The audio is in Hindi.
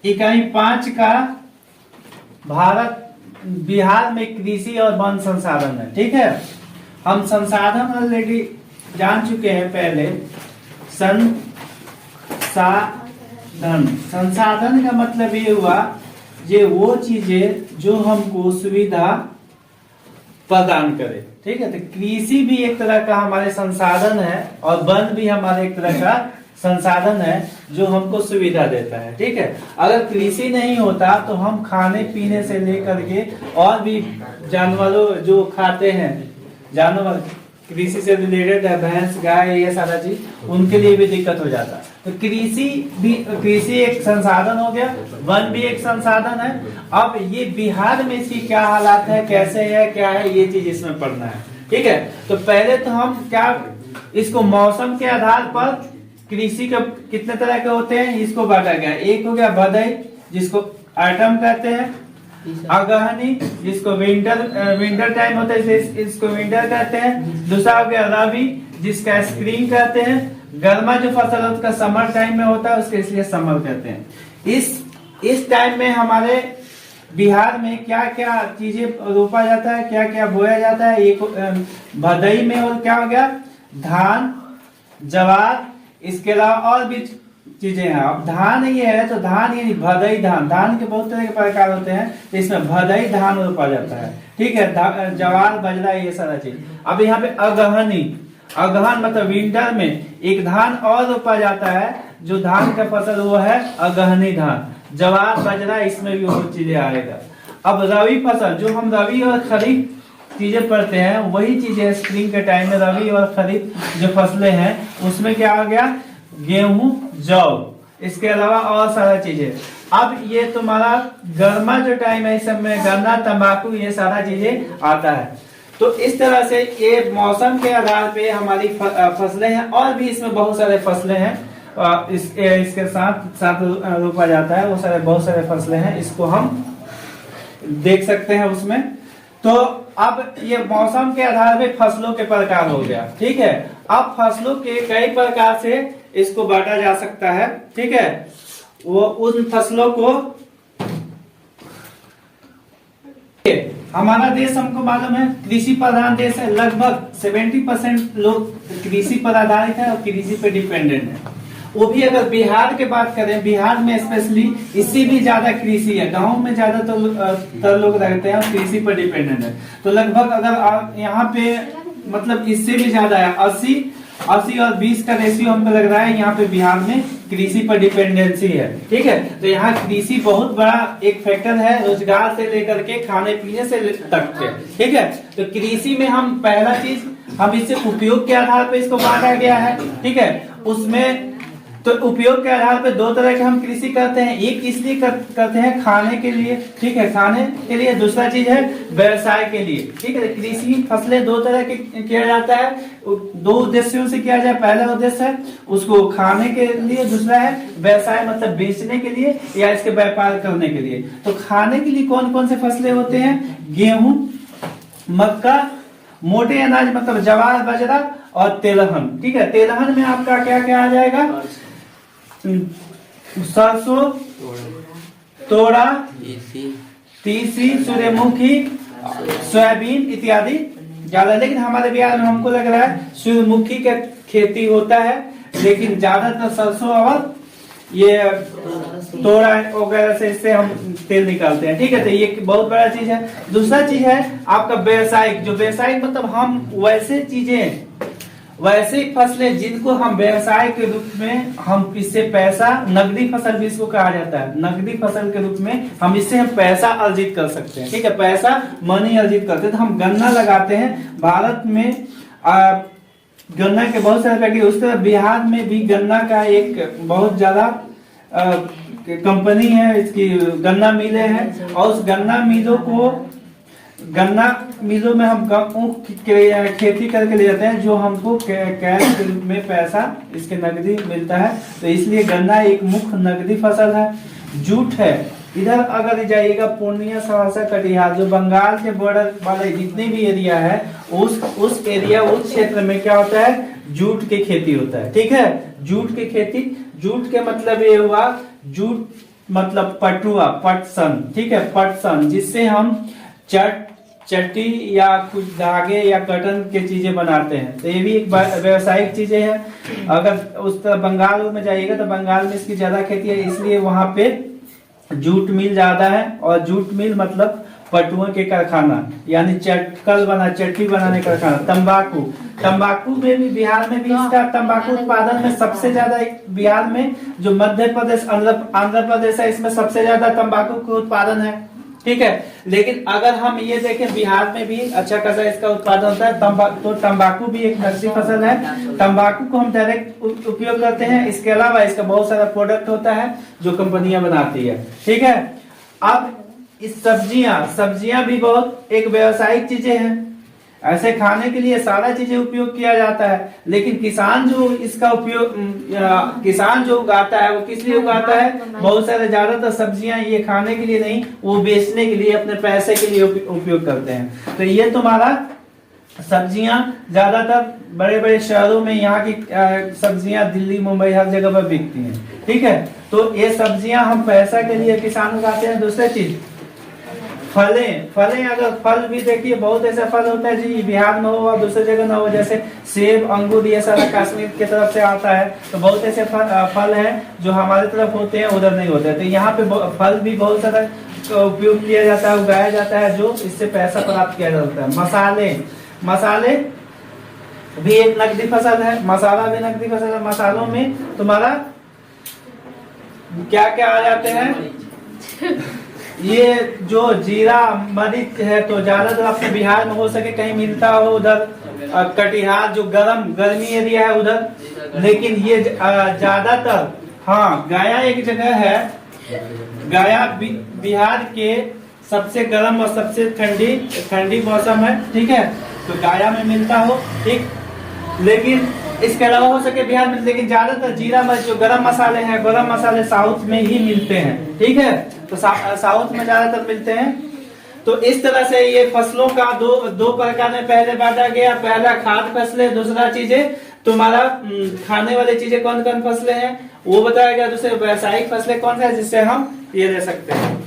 इकाई 5 का भारत बिहार में कृषि और वन संसाधन है। ठीक है, हम संसाधन ऑलरेडी जान चुके हैं पहले। संसाधन, संसाधन का मतलब ये हुआ ये वो चीजें जो हमको सुविधा प्रदान करे। ठीक है, तो कृषि भी एक तरह का हमारे संसाधन है और वन भी हमारे एक तरह का संसाधन है जो हमको सुविधा देता है। ठीक है, अगर कृषि नहीं होता तो हम खाने पीने से लेकर के और भी जानवरों जो खाते हैं, जानवर कृषि से रिलेटेड है, भैंस गाय ये सारा चीज, उनके लिए भी दिक्कत हो जाता। तो कृषि एक संसाधन हो गया, वन भी एक संसाधन है। अब ये बिहार में इसकी क्या हालात है, कैसे है, क्या है, ये चीज इसमें पढ़ना है। ठीक है, तो पहले तो हम क्या इसको मौसम के आधार पर कृषि का कितने तरह के होते हैं इसको बांटा गया। एक हो गया भदई जिसको ऑटम कहते हैं, अगहनी जिसको विंटर टाइम होता है इसको विंटर कहते हैं। दूसरा हो गया रबी जिसका स्प्रिंग कहते हैं। गर्मा जो फसल होता है समर टाइम में होता है उसके इसलिए समर कहते हैं। इस टाइम में हमारे बिहार में क्या क्या चीजें रोपा जाता है, क्या क्या बोया जाता है। एक भदई में और क्या हो गया धान, जवार, इसके अलावा और भी चीजें हैं। अब धान ये है तो धान यानी भदई धान, धान के बहुत तरह के प्रकार होते हैं तो इसमें भदई धान रोपा जाता है। ठीक है, जवार बाजरा ये सारा चीज। अब यहाँ पे अगहनी, अगहन मतलब विंटर में एक धान और रोपा जाता है जो धान का फसल वो है अगहनी धान। जवार बाजरा इसमें भी वो चीजें आएगा। अब रबी फसल जो हम रबी और खरीफ चीजें पढ़ते हैं वही चीजें स्प्रिंग के टाइम में रबी और खरीफ जो फसलें हैं उसमें क्या हो गया गेहूं, जौ, इसके अलावा और सारा चीजें। अब ये तुम्हारा गर्मा जो टाइम है इस समय गन्ना, तंबाकू ये सारा चीजें आता है। तो इस तरह से ये मौसम के आधार पे हमारी फसलें हैं और भी इसमें बहुत सारे फसलें हैं इसके साथ रोपा जाता है। वो सारे बहुत सारे फसलें हैं, इसको हम देख सकते हैं उसमें। तो अब ये मौसम के आधार पे फसलों के प्रकार हो गया। ठीक है, अब फसलों के कई प्रकार से इसको बांटा जा सकता है। ठीक है, वो उन फसलों को हमारा देश हमको मालूम है कृषि प्रधान देश है। लगभग 70% लोग कृषि पर आधारित है और कृषि पे डिपेंडेंट है। वो भी अगर बिहार की बात करें, बिहार में स्पेशली इससे भी ज्यादा कृषि है। गांव में ज्यादातर लोग रहते हैं और कृषि पर डिपेंडेंट है। तो लगभग अगर यहाँ पे मतलब इससे भी ज्यादा है 80 और 20 का रेशियो हमको लग रहा है यहाँ पे बिहार में कृषि पर डिपेंडेंसी है। ठीक है, तो यहाँ कृषि बहुत बड़ा एक फैक्टर है रोजगार से लेकर के खाने पीने से तक के। ठीक है, तो कृषि में हम पहला चीज हम इससे उपयोग के आधार पर इसको बांटा गया है। ठीक है, उसमें तो उपयोग के आधार पर दो तरह के हम कृषि करते हैं। एक इसलिए करते हैं खाने के लिए। ठीक है, खाने के लिए। दूसरा चीज है व्यवसाय के लिए। ठीक है, कृषि फसलें दो तरह के किया जाता है, दो उद्देश्यों से किया जाए। पहला उद्देश्य है उसको खाने के लिए, दूसरा है व्यवसाय मतलब बेचने के लिए या इसके व्यापार करने के लिए। तो खाने के लिए कौन कौन से फसलें होते हैं, गेहूं, मक्का, मोटे अनाज मतलब जवार, बाजरा और तेलहन। ठीक है, तेलहन में आपका क्या क्या आ जाएगा, सरसों, तोड़ा, तीसी, सूर्यमुखी, सोयाबीन इत्यादि ज्यादा। लेकिन हमारे बिहार में हमको लग रहा है सूर्यमुखी का खेती होता है, लेकिन ज्यादातर सरसों और ये तोड़ा वगैरह से इससे हम तेल निकालते हैं। ठीक है, तो ये बहुत बड़ा चीज है। दूसरा चीज है आपका व्यवसायिक, जो व्यवसायिक मतलब हम वैसे चीजें, वैसे फसलें जिनको हम व्यवसाय के रूप में हम इससे पैसा, नकदी फसल भी इसको कहा जाता है, नकदी फसल के रूप में हम इससे हम पैसा अर्जित कर सकते हैं। ठीक है, पैसा मनी अर्जित करते हैं। तो हम गन्ना लगाते हैं भारत में, गन्ना के बहुत सारे पैकेट। उस तरह बिहार में भी गन्ना का एक बहुत ज्यादा कंपनी है, इसकी गन्ना मिलें हैं और उस गन्ना मिलों में हम खेती करके ले जाते हैं जो हमको कैश के रूप में पैसा इसके नकदी मिलता है। तो इसलिए गन्ना एक मुख्य नकदी फसल है। जूट है, इधर अगर जाइएगा पूर्णिया, सहरसा, कटिहार जो बंगाल के बॉर्डर वाले जितने भी एरिया है उस एरिया, उस क्षेत्र में क्या होता है, जूट की खेती होता है। ठीक है, जूट की खेती, जूट के मतलब ये हुआ जूट मतलब पटुआ, पटसन, ठीक है, पटसन, जिससे हम चट्टी या कुछ धागे या कटन के चीजें बनाते हैं। तो ये भी एक व्यवसायिक चीजें हैं। अगर उस तरह बंगाल में जाइएगा तो बंगाल में इसकी ज्यादा खेती है, इसलिए वहां पे जूट मिल ज्यादा है। और जूट मिल मतलब पटुआ के कारखाना, यानी चट्टी बनाने का कारखाना। तंबाकू, तंबाकू में भी बिहार में भी इसका तंबाकू उत्पादन में सबसे ज्यादा बिहार में, जो मध्य प्रदेश आंध्र प्रदेश है, इसमें सबसे ज्यादा तंबाकू का उत्पादन है, ठीक है। लेकिन अगर हम ये देखें बिहार में भी अच्छा खासा इसका उत्पादन होता है। तो तंबाकू भी एक नकदी फसल है। तंबाकू को हम डायरेक्ट उपयोग करते हैं, इसके अलावा इसका बहुत सारा प्रोडक्ट होता है जो कंपनियां बनाती है, ठीक है। अब इस सब्जियां भी बहुत एक व्यावसायिक चीजें हैं। ऐसे खाने के लिए सारा चीजें उपयोग किया जाता है, लेकिन किसान जो इसका उपयोग किसान जो उगाता है वो किस लिए उगाता है? बहुत सारे ज्यादातर सब्जियां ये खाने के लिए नहीं, वो बेचने के लिए, अपने पैसे के लिए उपयोग करते हैं। तो ये तुम्हारा सब्जियां ज्यादातर बड़े बड़े शहरों में, यहाँ की सब्जियां दिल्ली मुंबई हर जगह पर बिकती हैं, ठीक है। तो ये सब्जियां हम पैसा के लिए किसान उगाते हैं। दूसरी चीज फलें, अगर फल भी देखिए बहुत ऐसा फल होता है जी बिहार में हो और दूसरी जगह ना हो, जैसे सेब, अंगूर, ये सारा कश्मीर की तरफ से आता है। तो बहुत ऐसे फल हैं जो हमारे तरफ होते हैं, उधर नहीं होते। तो यहाँ पे फल भी बहुत सारा उपयोग किया जाता है, उगाया जाता है, जो इससे पैसा प्राप्त किया जाता है। मसाले भी एक नकदी फसल है, मसाला भी नकदी फसल है। मसालों में तुम्हारा क्या क्या आ जाते हैं? ये जो जीरा, मरीच है, तो ज्यादातर अपने बिहार में हो सके कहीं मिलता हो, उधर कटिहार जो गर्मी एरिया है उधर। लेकिन ये ज्यादातर, हाँ, गया एक जगह है, गया बिहार के सबसे गर्म और सबसे ठंडी मौसम है, ठीक है। तो गया में मिलता हो, ठीक। लेकिन इसके अलावा हो सके बिहार में, लेकिन ज्यादातर जीरा मरीच जो गरम मसाले हैं, गरम मसाले साउथ में ही मिलते हैं, ठीक है। तो साउथ में ज्यादातर मिलते हैं। तो इस तरह से ये फसलों का दो प्रकार में पहले बांटा गया। पहला खाद्य फसलें, दूसरा चीजें तुम्हारा खाने वाली चीजें कौन कौन फसलें हैं वो बताया गया। दूसरे व्यावसायिक फसलें कौन सा है जिससे हम ये ले सकते हैं।